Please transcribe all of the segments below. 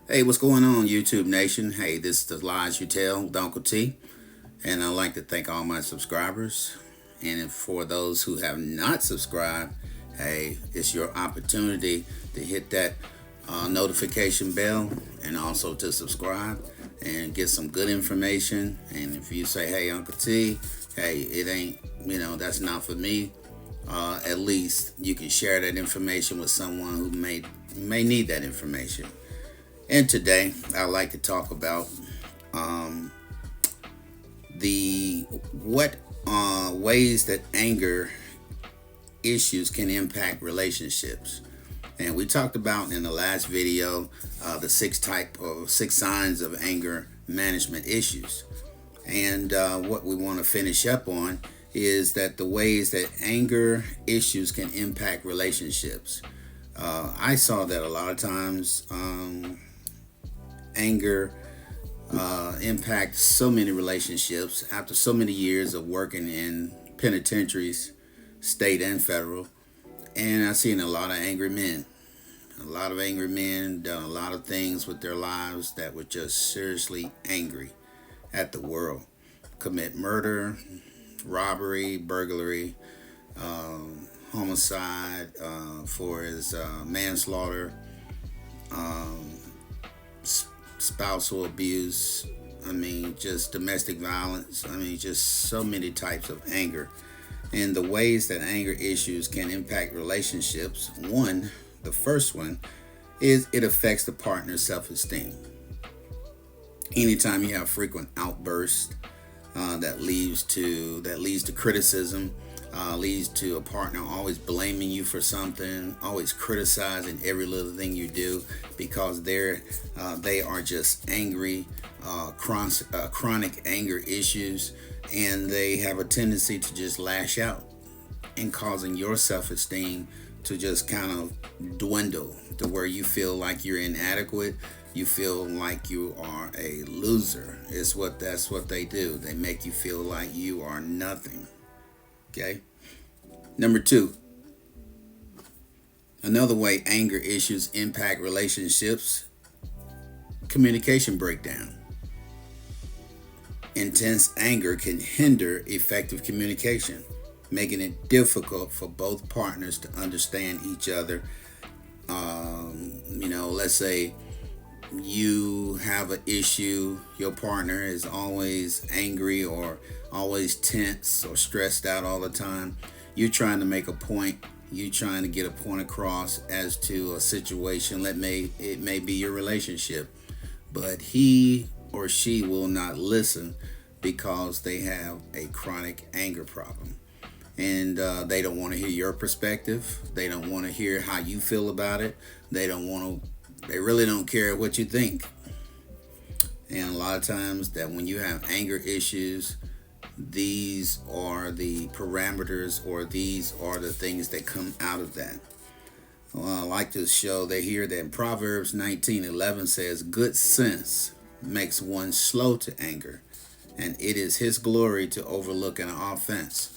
Hey, what's going on, YouTube Nation? Hey, this is the Lies You Tell with Uncle T, and I'd like to thank all my subscribers. And for those who have not subscribed, hey, it's your opportunity to hit that notification bell and also to subscribe and get some good information. And if you say, hey, Uncle T, hey, it ain't, that's not for me, at least you can share that information with someone who may need that information. And today, I'd like to talk about um, the what ways that anger issues can impact relationships. And we talked about in the last video the six signs of anger management issues. And what we want to finish up on is that the ways that anger issues can impact relationships. I saw that a lot of times. Anger impacts so many relationships after so many years of working in penitentiaries, state and federal. And I've seen a lot of angry men. A lot of angry men done a lot of things with their lives that were just seriously angry at the world. Commit murder, robbery, burglary, homicide for his manslaughter, um, spousal abuse. I mean, just domestic violence. I mean, just so many types of anger. And the ways that anger issues can impact relationships. The first one is it affects the partner's self-esteem. Anytime you have frequent outbursts that leads to criticism, leads to a partner always blaming you for something, always criticizing every little thing you do because they are just angry, chronic anger issues, and they have a tendency to just lash out and causing your self-esteem to just kind of dwindle to where you feel like you're inadequate. You feel like you are a loser. That's what they do. They make you feel like you are nothing. Okay. Number two, another way anger issues impact relationships: communication breakdown. Intense anger can hinder effective communication, making it difficult for both partners to understand each other. Let's say you have an issue, your partner is always angry or always tense or stressed out all the time. You're trying to make a point, you trying to get a point across as to a situation that may be your relationship, but he or she will not listen because they have a chronic anger problem. And they don't want to hear your perspective. They don't want to hear how you feel about it. They really don't care what you think. And a lot of times that when you have anger issues, these are the parameters, or these are the things that come out of that. Well, I like to show that here that Proverbs 19:11 says, "Good sense makes one slow to anger, and it is his glory to overlook an offense."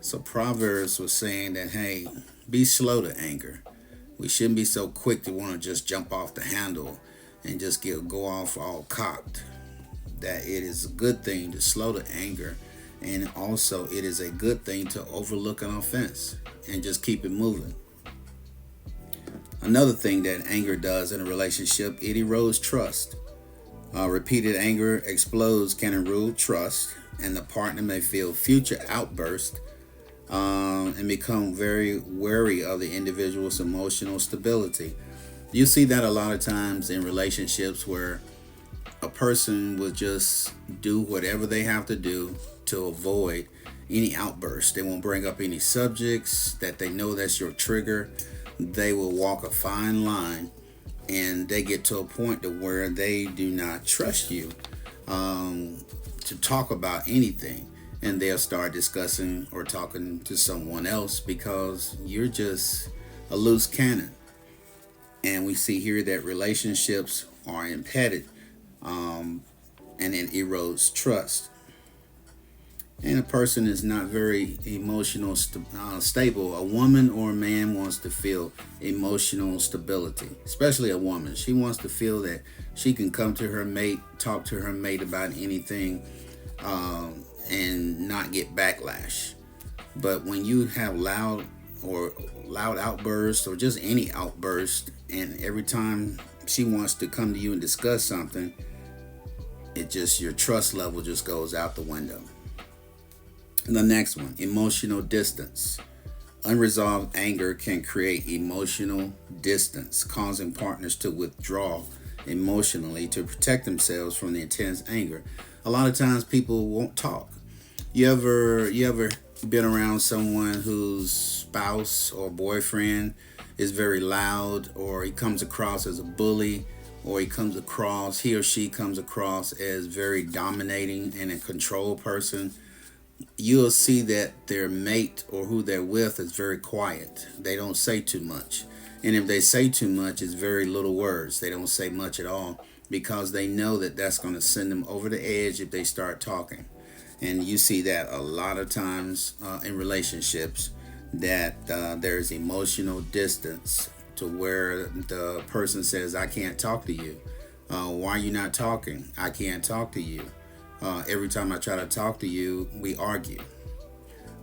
So Proverbs was saying that, hey, be slow to anger. We shouldn't be so quick to want to just jump off the handle and just go off all cocked. That it is a good thing to slow to anger, and also it is a good thing to overlook an offense and just keep it moving. Another thing that anger does in a relationship, it erodes trust. Repeated anger explodes can erode trust, and the partner may feel future outbursts and become very wary of the individual's emotional stability. You see that a lot of times in relationships where a person will just do whatever they have to do to avoid any outburst. They won't bring up any subjects that they know that's your trigger. They will walk a fine line, and they get to a point to where they do not trust you to talk about anything, and they'll start discussing or talking to someone else because you're just a loose cannon. And we see here that relationships are impeded, and it erodes trust. and a person is not very stable. A woman or a man wants to feel emotional stability, especially a woman. She wants to feel that she can come to her mate, talk to her mate about anything, and not get backlash. But when you have loud outbursts or just any outburst, and every time she wants to come to you and discuss something, it just your trust level just goes out the window. The next one, emotional distance. Unresolved anger can create emotional distance, causing partners to withdraw emotionally to protect themselves from the intense anger. A lot of times people won't talk. You ever been around someone whose spouse or boyfriend is very loud, or he comes across as a bully, or he or she comes across as very dominating and a control person? You'll see that their mate or who they're with is very quiet. They don't say too much. And if they say too much, it's very little words. They don't say much at all because they know that that's going to send them over the edge if they start talking. And you see that a lot of times in relationships, that there's emotional distance to where the person says, I can't talk to you. Why are you not talking? I can't talk to you. Every time I try to talk to you, we argue.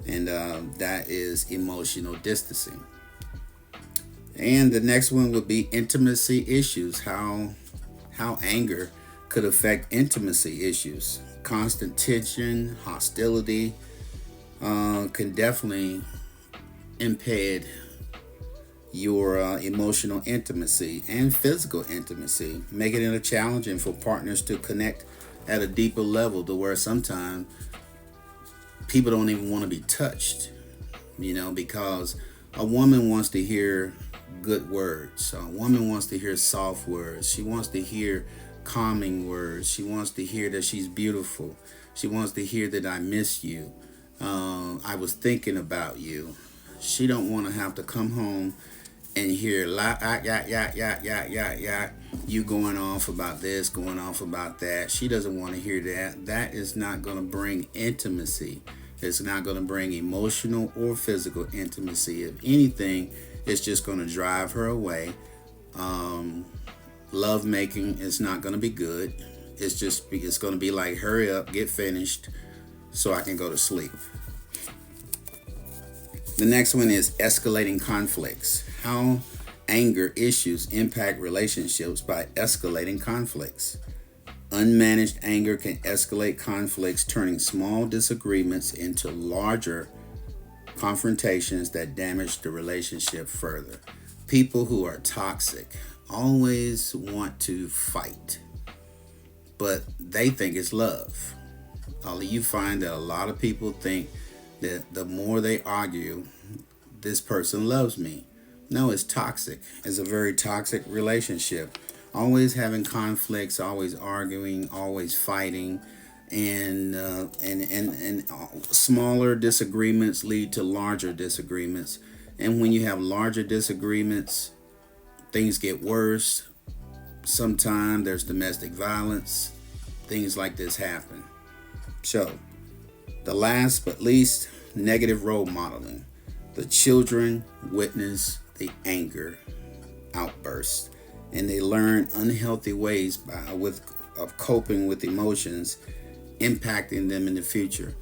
And that is emotional distancing. And the next one would be intimacy issues. How anger could affect intimacy issues. Constant tension, hostility can definitely impede your emotional intimacy and physical intimacy, making it challenging for partners to connect at a deeper level, to where sometimes people don't even want to be touched, because a woman wants to hear good words. A woman wants to hear soft words. She wants to hear calming words. She wants to hear that she's beautiful. She wants to hear that I miss you. I was thinking about you. She don't want to have to come home and hear you going off about this, going off about that. She doesn't want to hear that. That is not going to bring intimacy. It's not going to bring emotional or physical intimacy. If anything, it's just going to drive her away. Love making is not going to be good. It's going to be like, hurry up, get finished so I can go to sleep. The next one is escalating conflicts. How anger issues impact relationships by escalating conflicts. Unmanaged anger can escalate conflicts, turning small disagreements into larger confrontations that damage the relationship further. People who are toxic always want to fight, but they think it's love. You find that a lot of people think that the more they argue, this person loves me. No, it's toxic. It's a very toxic relationship. Always having conflicts, always arguing, always fighting, and smaller disagreements lead to larger disagreements. And when you have larger disagreements, things get worse. Sometimes there's domestic violence. Things like this happen. So, the last but least, negative role modeling. The children witness the anger outbursts, and they learn unhealthy ways of coping with emotions, impacting them in the future.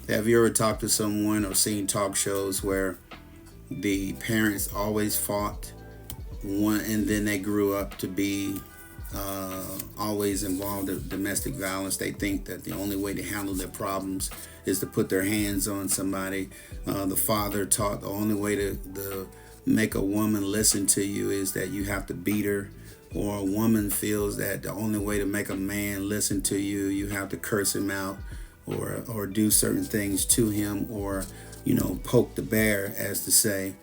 Have you ever talked to someone or seen talk shows where the parents always fought one, and then they grew up to be always involved in domestic violence? They think that the only way to handle their problems is to put their hands on somebody. The father taught the only way to make a woman listen to you is that you have to beat her, or a woman feels that the only way to make a man listen to you, you have to curse him out, or do certain things to him, or poke the bear, as to say,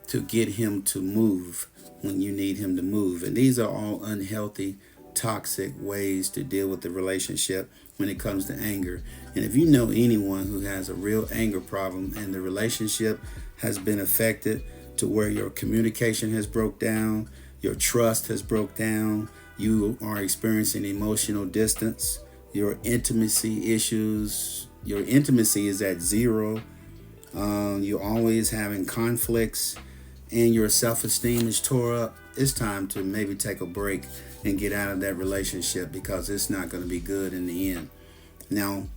to get him to move when you need him to move. And these are all unhealthy, toxic ways to deal with the relationship when it comes to anger. And if you know anyone who has a real anger problem and the relationship has been affected to where your communication has broke down, your trust has broke down, you are experiencing emotional distance, your intimacy issues your intimacy is at zero. You're always having conflicts, and your self-esteem is tore up. It's time to maybe take a break and get out of that relationship, because it's not going to be good in the end. Now,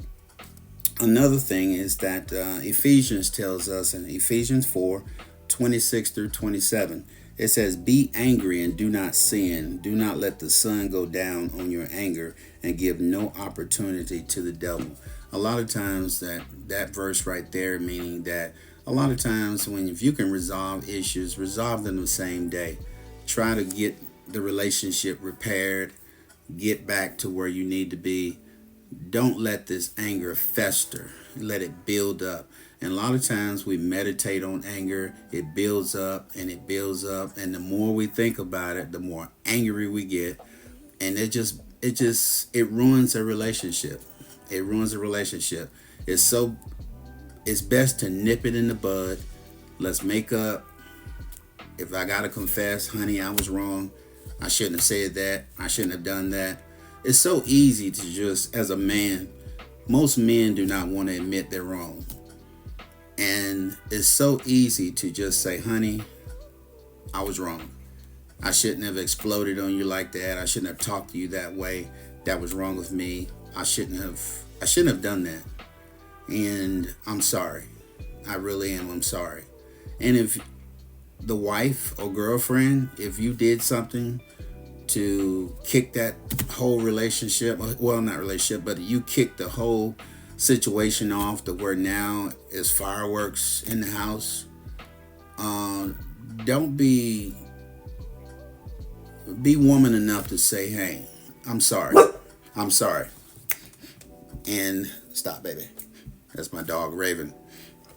another thing is that Ephesians tells us in Ephesians 4:26 through 27, it says, "Be angry and do not sin. Do not let the sun go down on your anger, and give no opportunity to the devil." A lot of times that verse right there, meaning that a lot of times when if you can resolve issues, resolve them the same day. Try to get the relationship repaired, get back to where you need to be. Don't let this anger fester. Let it build up. And a lot of times we meditate on anger, it builds up and it builds up, and the more we think about it, the more angry we get, and it ruins a relationship. It ruins a relationship. It's best to nip it in the bud. Let's make up. If I gotta confess, honey, I was wrong. I shouldn't have said that. I shouldn't have done that. It's so easy to just, as a man, most men do not want to admit they're wrong. And it's so easy to just say, honey, I was wrong. I shouldn't have exploded on you like that. I shouldn't have talked to you that way. That was wrong with me. I shouldn't have done that. And I'm sorry. I really am. I'm sorry. And if the wife or girlfriend, if you did something to kick that whole relationship, well, not relationship, but you kicked the whole situation off to where now is fireworks in the house, don't be woman enough to say, hey, I'm sorry. I'm sorry. And stop, baby. That's my dog, Raven.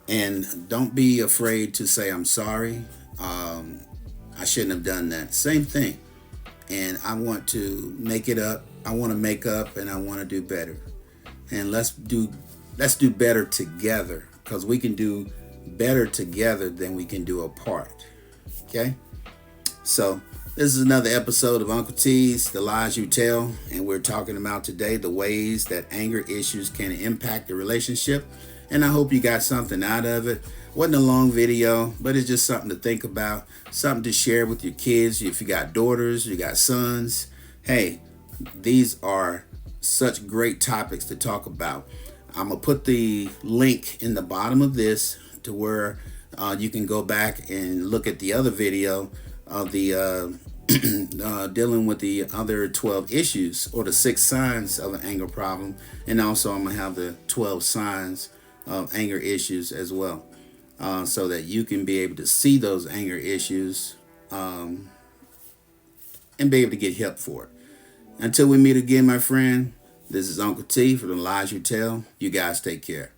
And don't be afraid to say, I'm sorry. I shouldn't have done that. Same thing. And I want to make it up. I want to make up, and I want to do better. And let's do better together, because we can do better together than we can do apart. Okay? So this is another episode of Uncle T's The Lies You Tell, and we're talking about today the ways that anger issues can impact the relationship. And I hope you got something out of it. Wasn't a long video, but it's just something to think about, something to share with your kids. If you got daughters, you got sons, hey, these are such great topics to talk about. I'm going to put the link in the bottom of this to where you can go back and look at the other video of the dealing with the other 12 issues, or the 6 signs of an anger problem. And also I'm going to have the 12 signs of anger issues as well, so that you can be able to see those anger issues and be able to get help for it. Until we meet again, my friend, this is Uncle T for The Lies You Tell. You guys take care.